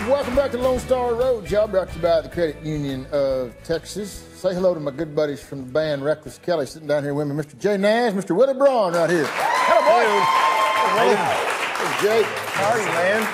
Welcome back to Lone Star Road, y'all. Brought to you by the Credit Union of Texas. Say hello to my good buddies from the band Reckless Kelly, sitting down here with me, Mr. Jay Nash, Mr. Willie Braun right here. Hello, boys. Hey, Jay. How are you, man?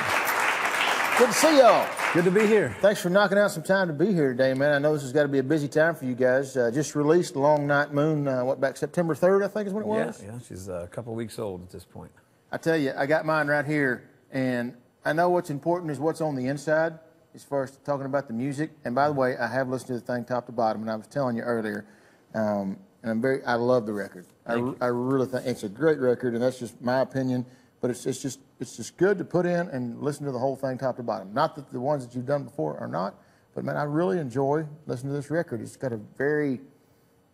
Good to see y'all. Good to be here. Thanks for knocking out some time to be here today, man. I know this has got to be a busy time for you guys. Just released Long Night Moon, back September 3rd, I think is when it was? Yeah, she's a couple weeks old at this point. I tell you, I got mine right here, and I know what's important is what's on the inside as far as talking about the music. And by the way, I have listened to the thing top to bottom, and I was telling you earlier, and I love the record. I really think it's a great record, and that's just my opinion. But it's just good to put in and listen to the whole thing top to bottom. Not that the ones that you've done before are not, but man, I really enjoy listening to this record. It's got a very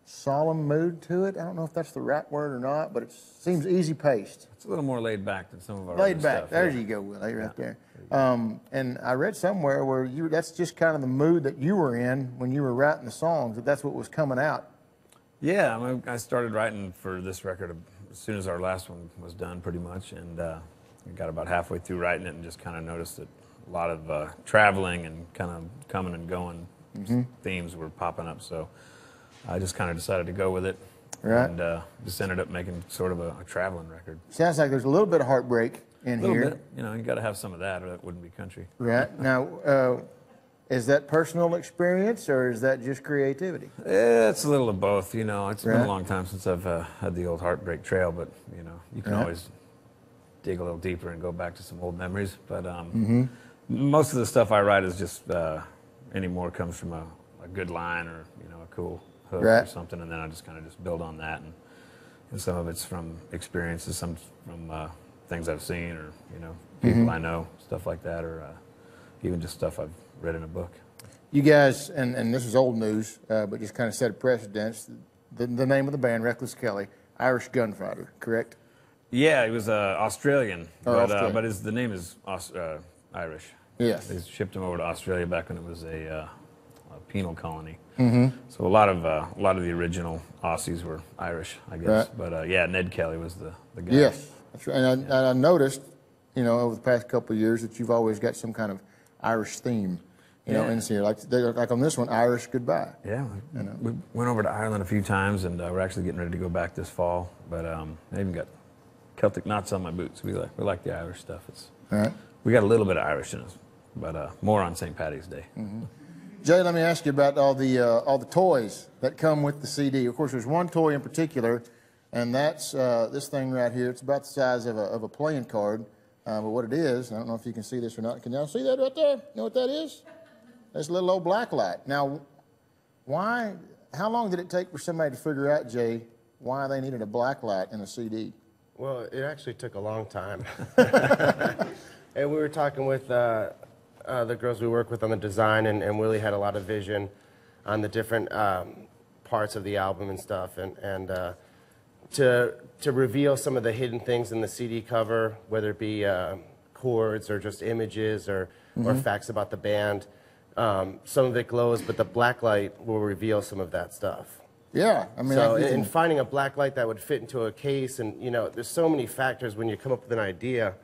solemn mood to it. I don't know if that's the right word or not, but it seems easy paced. It's a little more laid back than some of our laid back. Stuff. There you go, Willie, right there. And I read somewhere where that's just kind of the mood that you were in when you were writing the songs. That's what was coming out. Yeah, I started writing for this record as soon as our last one was done, pretty much, and I got about halfway through writing it and just kind of noticed that a lot of traveling and kind of coming and going themes were popping up. So I just kind of decided to go with it, and just ended up making sort of a traveling record. Sounds like there's a little bit of heartbreak in here. A little bit. You know, you got to have some of that, or that wouldn't be country. Right. Now, is that personal experience, or is that just creativity? It's a little of both. You know, it's been a long time since I've had the old heartbreak trail, but, you know, you can always dig a little deeper and go back to some old memories. But most of the stuff I write is just anymore comes from a good line or, you know, a cool hook or something, and then I just kind of just build on that. And some of it's from experiences, some from things I've seen or, you know, people I know, stuff like that, or even just stuff I've read in a book. You guys, and this is old news, but just kind of set a precedence. The name of the band, Reckless Kelly, Irish Gunfighter, correct? Yeah, he was Australian, but the name is Irish. Yes. They shipped him over to Australia back when it was a penal colony. So a lot of the original Aussies were Irish, I guess. But yeah, Ned Kelly was the guy. Yes, that's right. And I noticed, you know, over the past couple of years that you've always got some kind of Irish theme, you know, in here. Like on this one, Irish Goodbye. Yeah, we went over to Ireland a few times, and we're actually getting ready to go back this fall. But I even got Celtic knots on my boots. We like the Irish stuff. We got a little bit of Irish in us, but more on St. Paddy's Day. Jay, let me ask you about all the toys that come with the CD. Of course, there's one toy in particular, and that's this thing right here. It's about the size of a playing card. But what it is, I don't know if you can see this or not. Can y'all see that right there? You know what that is? That's a little old black light. Now, how long did it take for somebody to figure out, Jay, why they needed a black light in a CD? Well, it actually took a long time. And we were talking with the girls we work with on the design, and Willie had a lot of vision on the different parts of the album and stuff. And to reveal some of the hidden things in the CD cover, whether it be chords or just images or facts about the band. Some of it glows, but the black light will reveal some of that stuff. Yeah, I mean, so in finding a black light that would fit into a case, and you know, there's so many factors when you come up with an idea,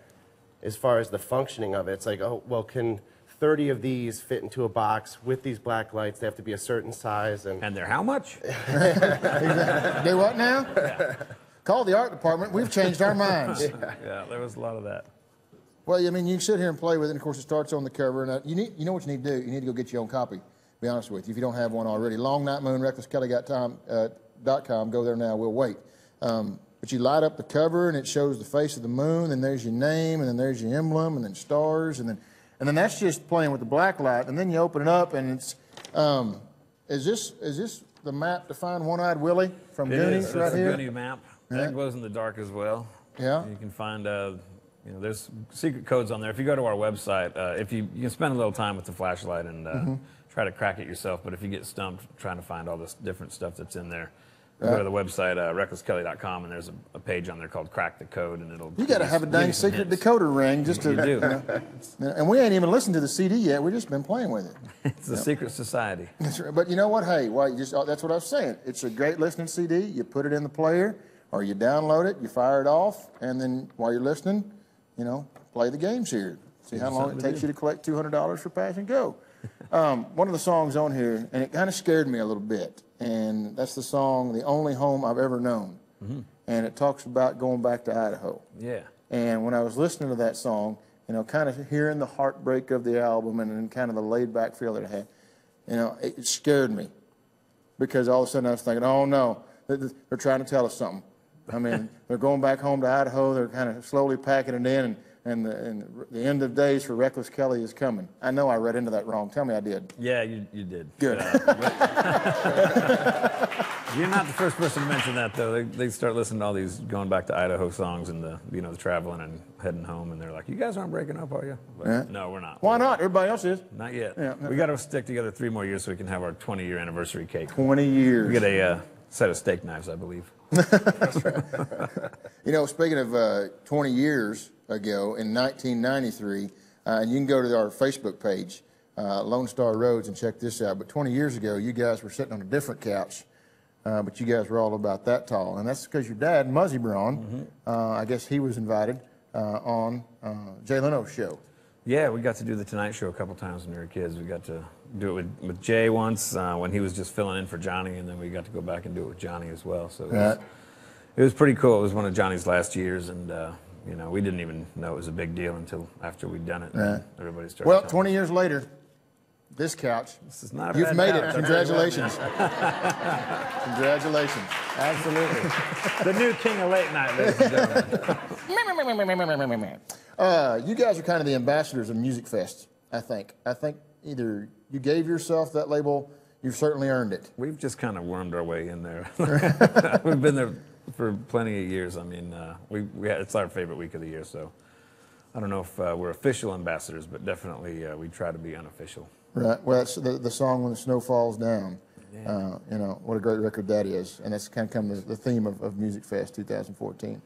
as far as the functioning of it. It's like, oh, well, can 30 of these fit into a box with these black lights? They have to be a certain size, and they're how much? They what now? Yeah. Call the art department. We've changed our minds. Yeah, there was a lot of that. Well, I mean, you can sit here and play with it. And of course, it starts on the cover. And you know what you need to do? You need to go get your own copy. To be honest with you, if you don't have one already, Long Night Moon, RecklessKelly.com. Go there now. We'll wait. But you light up the cover, and it shows the face of the moon. And there's your name, and then there's your emblem, and then stars, and then that's just playing with the black light. And then you open it up, and it's is this the map to find One-Eyed Willie from Goonies right here? It's a Goonie map. That glows in the dark as well. Yeah. You can find, you know, there's secret codes on there. If you go to our website, if you can spend a little time with the flashlight and try to crack it yourself, but if you get stumped trying to find all this different stuff that's in there, go to the website, RecklessKelly.com, and there's a page on there called Crack the Code, and it'll... You got to have a dang secret decoder ring just to... You do. You know, and we ain't even listened to the CD yet. We've just been playing with it. It's a secret society. That's right. But you know what? Hey, that's what I was saying. It's a great listening CD. You put it in the player, or you download it, you fire it off, and then while you're listening, you know, play the games here. See how long it takes you to collect $200 for Passion Go. One of the songs on here, and it kind of scared me a little bit, and that's the song "The Only Home I've Ever Known," and it talks about going back to Idaho. Yeah. And when I was listening to that song, kind of hearing the heartbreak of the album and then kind of the laid-back feel that it had, it scared me, because all of a sudden I was thinking, oh no, they're trying to tell us something. I mean, they're going back home to Idaho. They're kind of slowly packing it in, and the end of days for Reckless Kelly is coming. I know I read into that wrong. Tell me I did. Yeah, you did. Good. You're not the first person to mention that, though. They start listening to all these going back to Idaho songs and the traveling and heading home, and they're like, "You guys aren't breaking up, are you?" But Yeah. no, we're not. Why not? Everybody else is. Not yet. Yeah. We got to stick together 3 more years so we can have our 20-year anniversary cake. 20 years. We get a set of steak knives, I believe. Speaking of 20 years ago, in 1993, and you can go to our Facebook page, Lone Star Roads, and check this out. But 20 years ago, you guys were sitting on a different couch, but you guys were all about that tall. And that's because your dad, Muzzy Braun, I guess he was invited on Jay Leno's show. Yeah, we got to do the Tonight Show a couple times when we were kids. We got to do it with Jay once when he was just filling in for Johnny, and then we got to go back and do it with Johnny as well. So it was pretty cool. It was one of Johnny's last years, and we didn't even know it was a big deal until after we'd done it. And everybody started. Well, 20 years later, this couch, this is not a you've bad made couch. it. Congratulations. Congratulations. Absolutely. The new king of late night, ladies and gentlemen. You guys are kind of the ambassadors of Music Fest, I think. I think either you gave yourself that label, you've certainly earned it. We've just kind of wormed our way in there. We've been there for plenty of years. I mean, it's our favorite week of the year, so I don't know if we're official ambassadors, but definitely we try to be unofficial. Right. Well, that's the song "When the Snow Falls Down." Yeah. What a great record that is, and that's kind of come the theme of Music Fest 2014.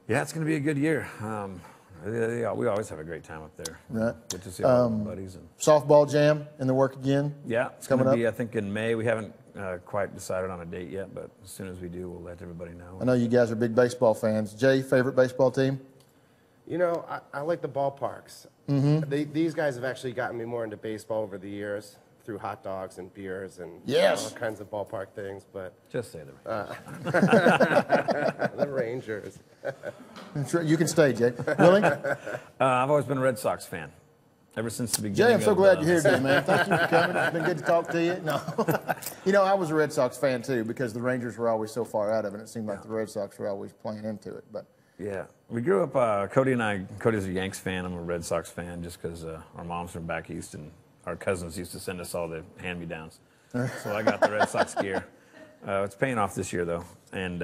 Yeah, it's going to be a good year. We always have a great time up there. Right. Good to see all the buddies. Softball Jam in the work again. Yeah, it's coming up. I think in May. We haven't quite decided on a date yet, but as soon as we do, we'll let everybody know. I know you guys are big baseball fans. Jay, favorite baseball team? I like the ballparks. These guys have actually gotten me more into baseball over the years through hot dogs and beers and all kinds of ballpark things. But just say the the Rangers. You can stay, Jay. Willie? I've always been a Red Sox fan. Ever since the beginning. Jay, I'm so glad you're here today, man. Thank you for coming. It's been good to talk to you. No, I was a Red Sox fan too because the Rangers were always so far out of it. It seemed like the Red Sox were always playing into it. But yeah, we grew up. Cody's a Yanks fan. I'm a Red Sox fan just because our mom's from back east and our cousins used to send us all the hand-me-downs. So I got the Red Sox gear. It's paying off this year though, and.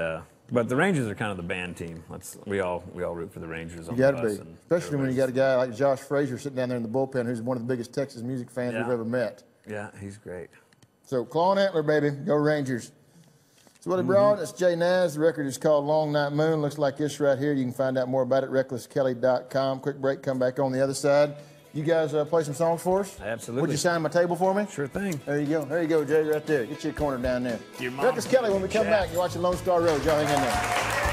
But the Rangers are kind of the band team. We all root for the Rangers on the bus. You got to be, especially when you got a guy like Josh Frazier sitting down there in the bullpen, who's one of the biggest Texas music fans we've ever met. Yeah, he's great. So Claw and Antler, baby, go Rangers. So Willie Braun, it's Jay Naz. The record is called Long Night Moon. Looks like this right here. You can find out more about it at recklesskelly.com. Quick break. Come back on the other side. You guys play some songs for us? Absolutely. Would you sign my table for me? Sure thing. There you go. There you go, Jay, right there. Get you a corner down there. Reckless Kelly, when we come back, you're watching Lone Star Road. Y'all hang in there.